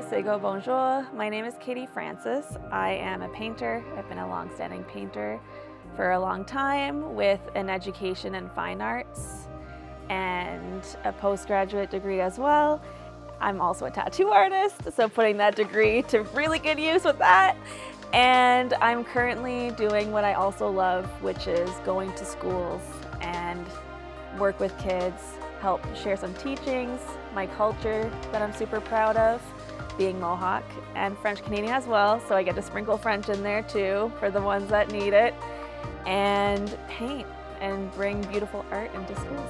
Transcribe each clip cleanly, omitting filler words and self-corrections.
Sego bonjour. My name is Katie Francis. I am a painter. I've been a long-standing painter for a long time with an education in fine arts and a postgraduate degree as well. I'm also a tattoo artist, so putting that degree to really good use with that. And I'm currently doing what I also love, which is going to schools and work with kids, help share some teachings, my culture that I'm super proud of, being Mohawk and French Canadian as well, so I get to sprinkle French in there too for the ones that need it, and paint and bring beautiful art into schools.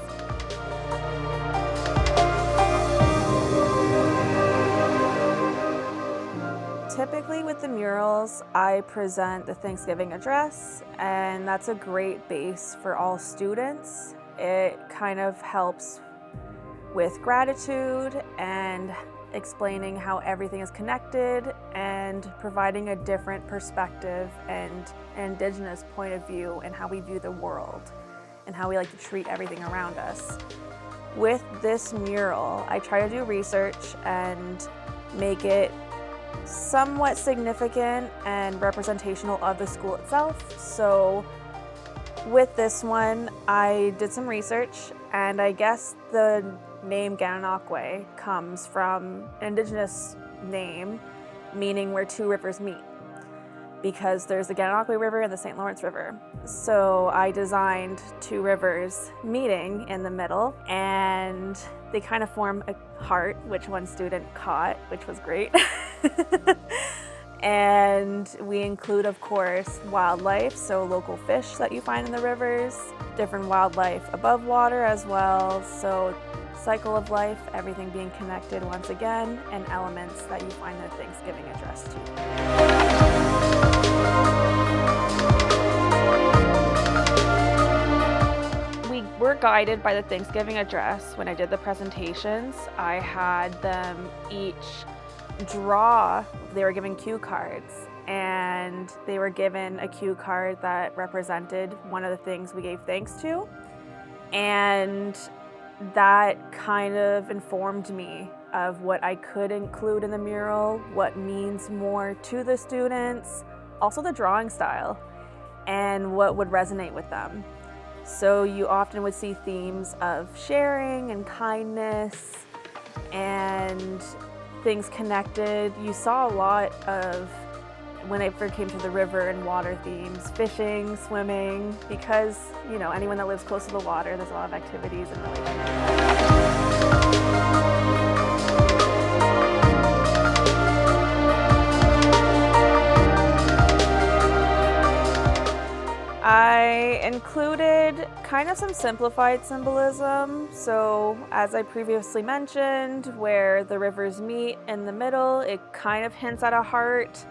Typically with the murals, I present the Thanksgiving address, and that's a great base for all students. It kind of helps with gratitude and explaining how everything is connected and providing a different perspective and an Indigenous point of view and how we view the world and how we like to treat everything around us. With this mural, I try to do research and make it somewhat significant and representational of the school itself. So with this one, I did some research, and I guess the name Gananoque comes from an Indigenous name meaning where two rivers meet, because there's the Gananoque River and the St. Lawrence River. So I designed two rivers meeting in the middle, and they kind of form a heart, which one student caught, which was great. And we include, of course, wildlife, so local fish that you find in the rivers, different wildlife above water as well, so cycle of life, everything being connected once again, and elements that you find the Thanksgiving address to. We were guided by the Thanksgiving address. When I did the presentations, I had them each draw. They were given cue cards, and they were given a cue card that represented one of the things we gave thanks to, and that kind of informed me of what I could include in the mural, what means more to the students, also the drawing style, and what would resonate with them. So you often would see themes of sharing and kindness and things connected. You saw a lot of, when I first came to the river and water themes, fishing, swimming, because, you know, anyone that lives close to the water, there's a lot of activities and relationships. I included kind of some simplified symbolism. So as I previously mentioned, where the rivers meet in the middle, it kind of hints at a heart.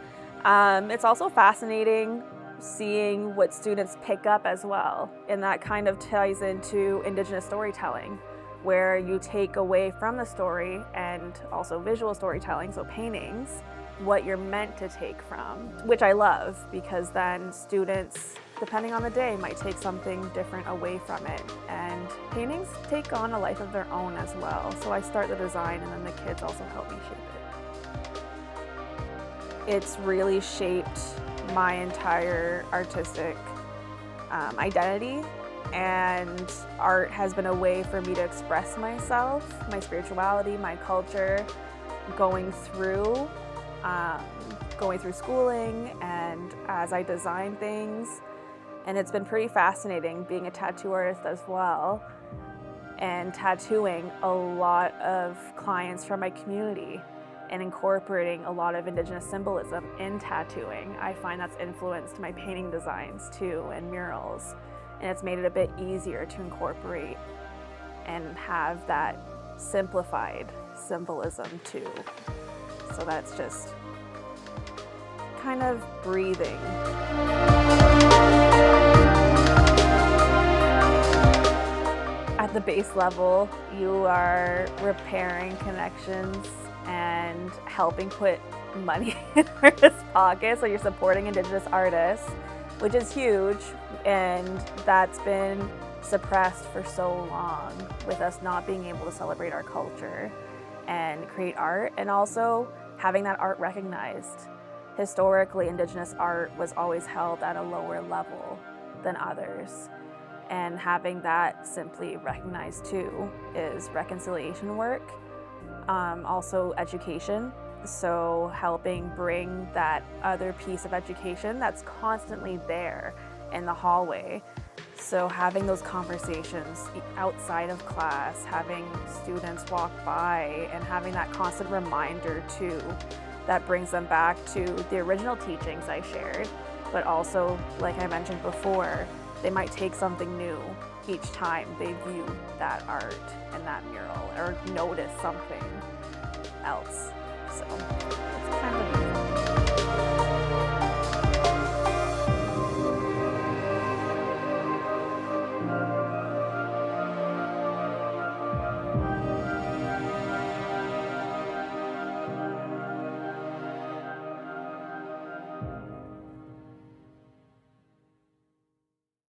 It's also fascinating seeing what students pick up as well. And that kind of ties into Indigenous storytelling, where you take away from the story and also visual storytelling, so paintings, what you're meant to take from, which I love, because then students, depending on the day, might take something different away from it. And paintings take on a life of their own as well. So I start the design, and then the kids also help me shape it. It's really shaped my entire artistic identity, and art has been a way for me to express myself, my spirituality, my culture, going through schooling and as I design things. And it's been pretty fascinating being a tattoo artist as well, and tattooing a lot of clients from my community and incorporating a lot of Indigenous symbolism in tattooing. I find that's influenced my painting designs too, and murals, and it's made it a bit easier to incorporate and have that simplified symbolism too. So that's just kind of breathing. At the base level, you are repairing connections and helping put money in artists' pockets, so you're supporting Indigenous artists, which is huge, and that's been suppressed for so long with us not being able to celebrate our culture and create art, and also having that art recognized. Historically, Indigenous art was always held at a lower level than others. And having that simply recognized too is reconciliation work. Also education. So helping bring that other piece of education that's constantly there in the hallway. So having those conversations outside of class, having students walk by, and having that constant reminder too, that brings them back to the original teachings I shared, but also, like I mentioned before, they might take something new each time they view that art and that mural or notice something else. So it's kind of a beautiful thing.